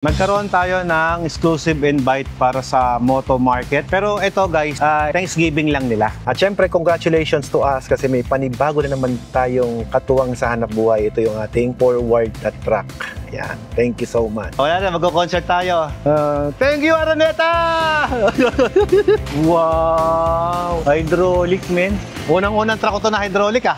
Nagkaroon tayo ng exclusive invite para sa Moto Market. Pero ito guys, Thanksgiving lang nila. At syempre, congratulations to us kasi may panibago na naman tayong katuwang sa hanap buhay. Ito yung ating forward na truck. Yan. Thank you so much. Wala na, magko-concert tayo. Thank you, Araneta! Wow! Hydraulic, men. Unang-unang truck ko to na hydraulic, ah.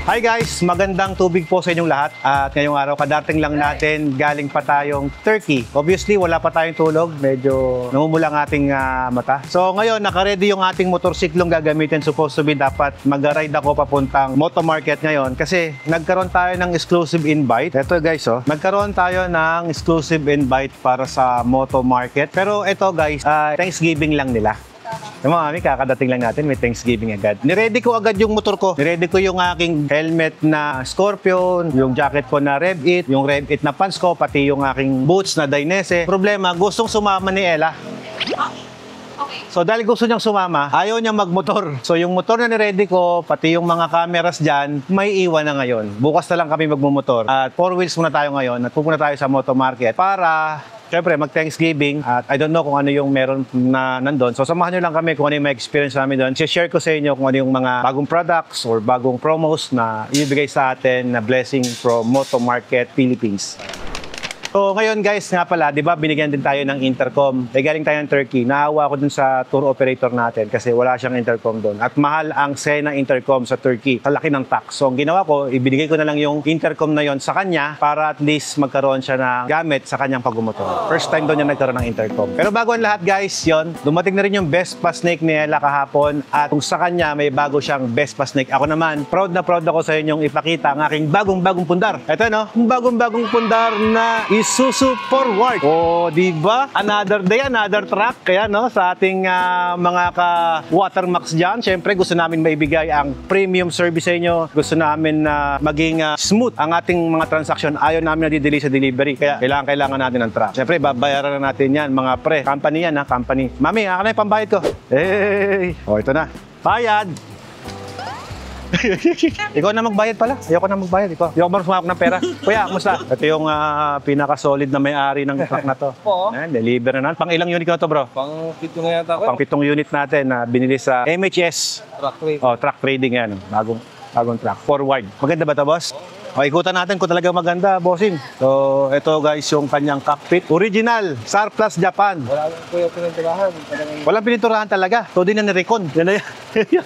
Hi guys! Magandang tubig po sa inyong lahat. At ngayong araw, kadating lang natin, galing pa tayong Turkey. Obviously, wala pa tayong tulog. Medyo namumula ang ating mata. So ngayon, naka-ready yung ating motorsiklong gagamitin. Supposed to be dapat mag-ride ako papuntang Moto Market ngayon. Kasi nagkaroon tayo ng exclusive invite. Ito guys, oh. Nagkaroon tayo ng exclusive invite para sa Moto Market. Pero ito guys, Thanksgiving lang nila. Mga mami, kakadating lang natin, may Thanksgiving agad. Niready ko agad yung motor ko. Niready ko yung aking helmet na Scorpion, yung jacket ko na Revit, yung Revit na pants ko, pati yung aking boots na Dainese. Problema, gustong sumama ni Ella. Okay. So dahil gusto niyang sumama, ayaw niya magmotor. So yung motor na niready ko, pati yung mga cameras dyan, may iwan na ngayon. Bukas na lang kami magmumotor. At 4 wheels muna tayo ngayon at pupunta tayo sa Moto Market para siyempre, mag-Thanksgiving at I don't know kung ano yung meron na nandun. So, samahan nyo lang kami kung ano yung experience namin doon. Share ko sa inyo kung ano yung mga bagong products or bagong promos na ibigay sa atin na blessing from Moto Market Philippines. So ngayon guys, nga pala, di ba binigyan din tayo ng intercom. Galing tayo ng Turkey. Naawa ako dun sa tour operator natin kasi wala siyang intercom doon. At mahal ang Sena intercom sa Turkey. Sa laki ng tax. So ang ginawa ko, ibinigay ko na lang yung intercom na yon sa kanya para at least magkaroon siya ng gamit sa kanyang pagmumotor. First time doon niya nagkaroon ng intercom. Pero bago ang lahat guys, yon, dumating na rin yung Vespa Snake ni Ella kahapon. At kung sa kanya may bago siyang Vespa Snake. Ako naman, proud na proud ako sa inyong ipakita ang aking bagong pundar. Ito no, bagong pundar na Isuzu Forward. O, di ba? Another day, another truck. Kaya no, sa ating mga ka-Watermax dyan, syempre gusto namin maibigay ang premium service sa inyo. Gusto namin na maging smooth ang ating mga transaction. Ayaw namin na di-delay sa delivery. Kaya kailangan natin ng truck. Syempre, babayaran na natin yan, mga pre. Company yan, ha? Company. Mami, ako na yung pambayad ko. Hey! O, ito na. Bayad! Ikaw na magbayad pala. Ayoko na magbayad. Ayoko ba sumawak ng pera? Kuya, kumusta? Ito yung pinaka-solid na may-ari ng truck na to. Oo. Deliver na. Pang ilang unit na to, bro? Pang-pitong na yata ako. Pang-pitong unit natin na binili sa MHS. Truck trade. Oh, truck trading yan. Bagong truck. Forward. Maganda ba ito, boss? O, ikutan natin kung talaga maganda, bossing. So, ito guys yung kanyang cockpit. Original. Surplus Japan. Wala lang po yung pininturahan. Walang pininturahan talaga. So, din na ni-recon. Yan na yan.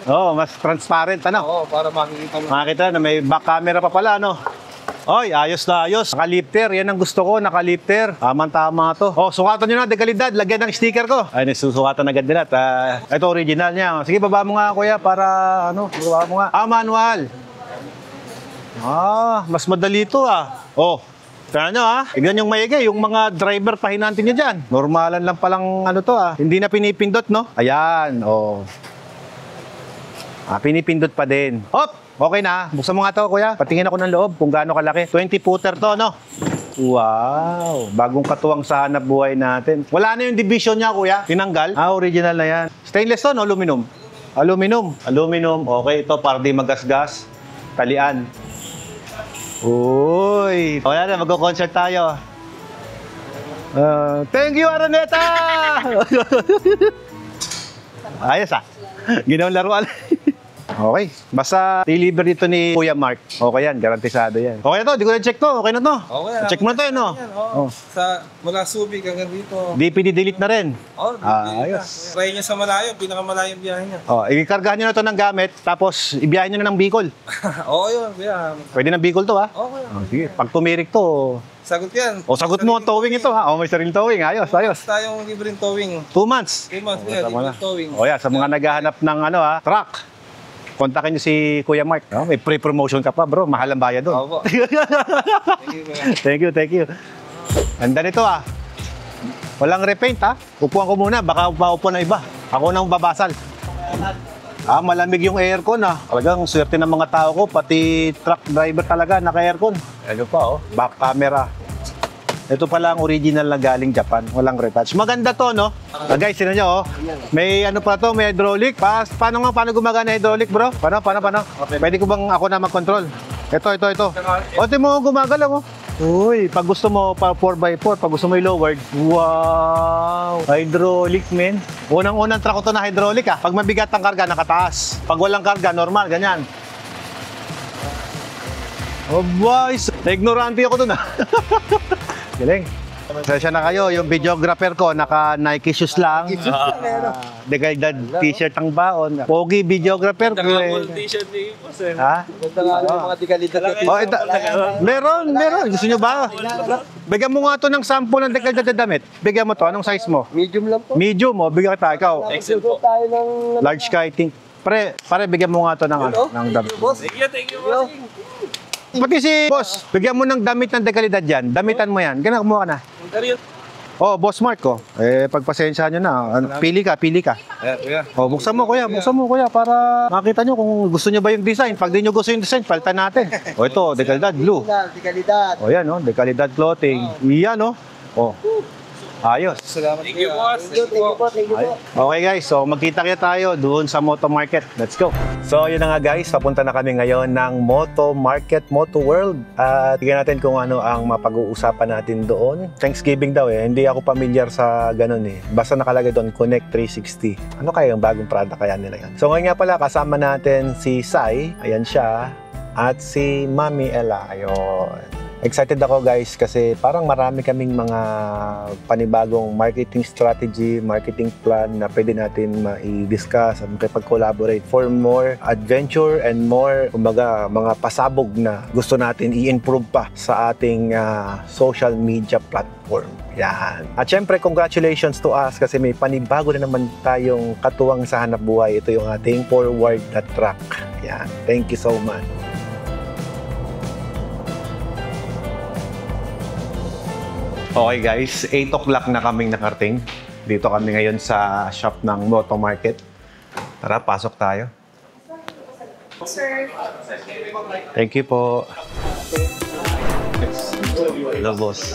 Oo, mas transparent, ano? Oo, para makikita mo. Makikita na may back camera pa pala, no? Oy, ayos na ayos. Nakalifter. Yan ang gusto ko, nakalifter. Tama to. Oh, sukatan nyo na, dekalidad. Lagyan ng sticker ko. Ay, nasusukatan agad nila. Ito original niya. Sige, baba mo nga, kuya, para ano, baba mo nga. Manual. Mas madali ito, Oh, tignan nyo, tignan yung maigi. Yung mga driver, pahinantin nyo dyan. Normalan lang palang ano to, Hindi na pinipindot, no? Ayan, oh. Pinipindot pa din. Hop! Okay na. Buksan mo nga to, kuya. Patingin ako ng loob kung gaano kalaki. 20-footer to, no? Wow! Bagong katuwang sa hanap buhay natin. Wala na yung division niya, kuya. Tinanggal. Original na yan. Stainless to, no? Aluminum. Aluminum. Okay, ito para di magasgas. Talian. Uy! Wala na, magko-concert tayo. Thank you, Araneta! Ayos, ginawang laruan. Okay. Basta deliver dito ni Kuya Mark. Okay yan, garantisado yan. Okay na to, di ko na-check to. Okay na to. Okay na. Check mo na to, no? Mula Subic hanggang dito. DPD delete na rin. Ayos. Try nyo sa malayo, pinakamalayong biyahe nyo. Ikargahan nyo na to ng gamit, tapos ibiyahin nyo na ng Bicol. Oo, yun. Yeah. Pwede ng Bicol to, Okay. Sige, pag tumirik to, sagot yan. sagot mo ang towing ito, may sariling towing. Ayos. Tayong libreng towing. 2 months. 2 months, libreng towing. Sa mga naghahanap ng truck, kontakin nyo si Kuya Mark. May pre-promotion ka pa, bro. Mahal ang bayad doon. Opo. Thank you. Ganda nito, Walang repaint, Upuan ko muna. Baka maupo na iba. Ako nang babasal. Malamig yung aircon, Talagang swerte ng mga tao ko. Pati truck driver talaga, naka-aircon. Ano pa, back camera. Ito pala ang original na galing Japan. Walang retouch. Maganda to, no? Guys, sino nyo, oh. May ano pa to, may hydraulic. Paano gumagana hydraulic, bro? Paano? Pwede ko bang ako na mag-control? Ito. O, ito mo gumagalaw, oh. Uy, pag gusto mo pa 4x4, pag gusto mo i-lowered, wow! Hydraulic, men. Unang-unang truck ko to na hydraulic, ah. Pag mabigat ang karga, nakataas. Pag walang karga, normal, ganyan. Oh, boys! Na-ignorante ako dun, ah. Galing. Sasya na kayo, yung videographer ko, naka Nike shoes lang. Dekalidad t-shirt ang baon. Pogi videographer ko eh. T-shirt ni Boss eh. Ha? Ganda nga lang mga dekalidad na Oh, meron. Gusto nyo ba? Bigyan mo nga to ng sample ng dekalidad na damit. Bigyan mo to. Anong size mo? medium lang po. Medium mo. Bigyan kita. Ikaw. Excel po. Tayo ng Large ka, I think. Pare, bigyan mo nga to ng, ng damit. Thank you, boss. Pati si boss, bigyan mo ng damit ng dekalidad yan. Damitan mo yan. Ganun, kumuha ka na. Oh, boss Mark ko. Pagpasensyahan nyo na. Pili ka. Oh, buksan mo kuya, para makita nyo kung gusto nyo ba yung design. Pag di nyo gusto yung design, palitan natin. Oh, ito, dekalidad, blue. dekalidad. Oh, yan, oh, dekalidad clothing. Iyan, oh. Oh. Ayos. Salamat Thank you, boss. Thank you po. Okay guys, so magkita-kita tayo doon sa Moto Market. Let's go! So yun na nga guys, papunta na kami ngayon ng Moto Market, Moto World. At tignan natin kung ano ang mapag-uusapan natin doon. Thanksgiving daw eh, hindi ako familiar sa ganun eh. Basta nakalagay doon, Connect 360. Ano kaya yung bagong product kaya nila yan? So ngayon nga pala, kasama natin si Sai, ayan siya, at si Mami Ella, ayun. Excited ako guys kasi parang marami kaming mga panibagong marketing strategy, marketing plan na pwede natin ma-discuss at makipag-collaborate for more adventure and more, kumbaga, mga pasabog na gusto natin i-improve pa sa ating social media platform. Yan. At syempre, congratulations to us kasi may panibago na naman tayong katuwang sa hanap buhay. Ito yung ating forward na track. Yan. Thank you so much. Okay guys, 8 o'clock na kaming nakarating. Dito kami ngayon sa shop ng Moto Market. Tara, pasok tayo. Sir. Thank you po. Hello, boss.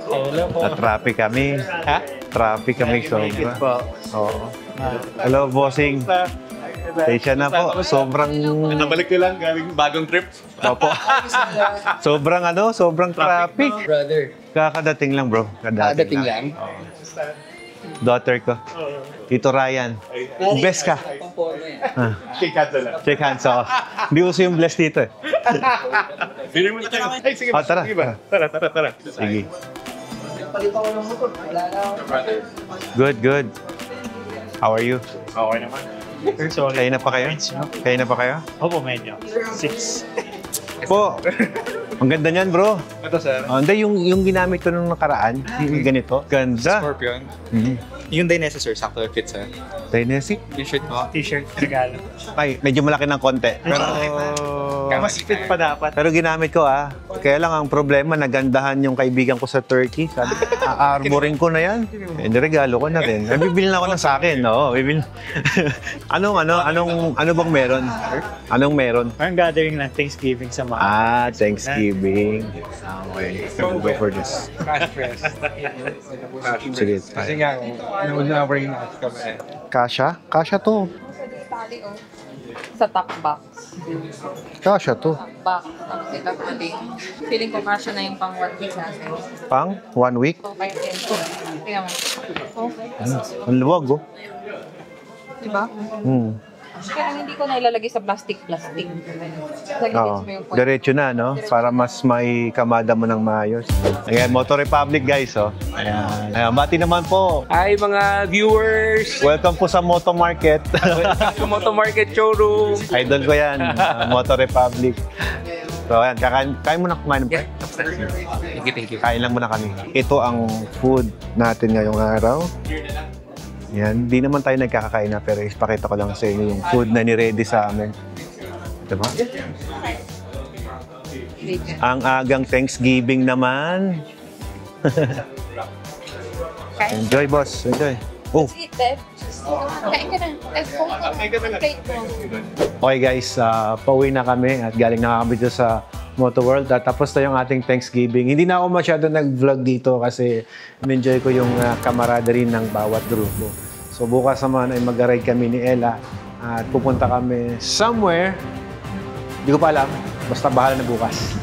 Hello po. Na-traffic kami. Ha? Traffic kami sobra. Oo. Hello, bossing. Pasensya na po. Sobrang... Nabalik ko lang galing bagong trip. Opo. sobrang traffic. Brother, Kakadating lang, bro. dating lang. Daughter ko. Tito Ryan. Bless ka. Ah. Shake hands lang. Shake hands ako. Hindi uso yung bless dito eh. Bili mo na tayo. Ay, sige. Oh, tara. Sige ba? Tara. Sige. Palito ko ng motor. Wala na. Good. How are you? Okay naman. Sorry. Kain na pa kayo? Opo, medyo. 6. Po. Ang ganda niyan, bro. Ito, sir. Hindi, yung ginamit ko nung nakaraan, yung ganito. Ganda. Scorpion. Mhm. Yung Dainese, sir, sakto fit, sir. Dynastic? T-shirt mo. T-shirt, regalo. Ay, medyo malaki ng konti. Pero... Mas fit pa dapat. Pero ginamit ko Kaya lang ang problema, nagandahan yung kaibigan ko sa Turkey. Sabi ko, armoring ko na yan. Niregalo ko na rin. Bibili na ako ng sa akin. Oo, bibili. Ano bang meron? Anong meron? Parang gathering ng Thanksgiving sa mga. Thanksgiving. Okay. We'll go for this. Sige. Kasi nga, na-bring na kami. Kasha? Kasha to. Tali, oh. Sa top box. Kasha to. Top box. Tapos ito pwedeng. Feeling ko kasya na yung pang 1 week natin. Pang 1 week? Okay, then. Tingnan mo. Okay. Ang luwag, oh. Diba? Kaya hindi ko na ilalagay sa plastic. Lagi Oo. mo yung Diretso na, no? Para mas may kamada mo ng maayos. Ayan, Moto Republic, guys, oh. Ayan, bati naman po. Hi, mga viewers! Welcome po sa Moto Market. Sa Moto Market Showroom. Idol ko yan, Moto Republic. So, ayan, kain muna kumain. Yeah, thank you. Kain lang muna kami. Ito ang food natin ngayong araw. Yan, di naman tayo nagkakakain na, pero ipakita ko lang sa inyo yung food na ni-ready sa amin. Diba? Ang agang Thanksgiving naman. Enjoy, boss. Enjoy. Oh. Eat, Deb. Kain ka na. Let's go. Kain ka na. Okay guys, pauwi na kami at galing na kami dito sa Moto World. At tapos na yung ating Thanksgiving. Hindi na ako masyado nag-vlog dito kasi enjoy ko yung camaraderie ng bawat grupo. So bukas naman ay mag-ride kami ni Ella at pupunta kami somewhere. Hindi ko pa alam. Basta bahala na bukas.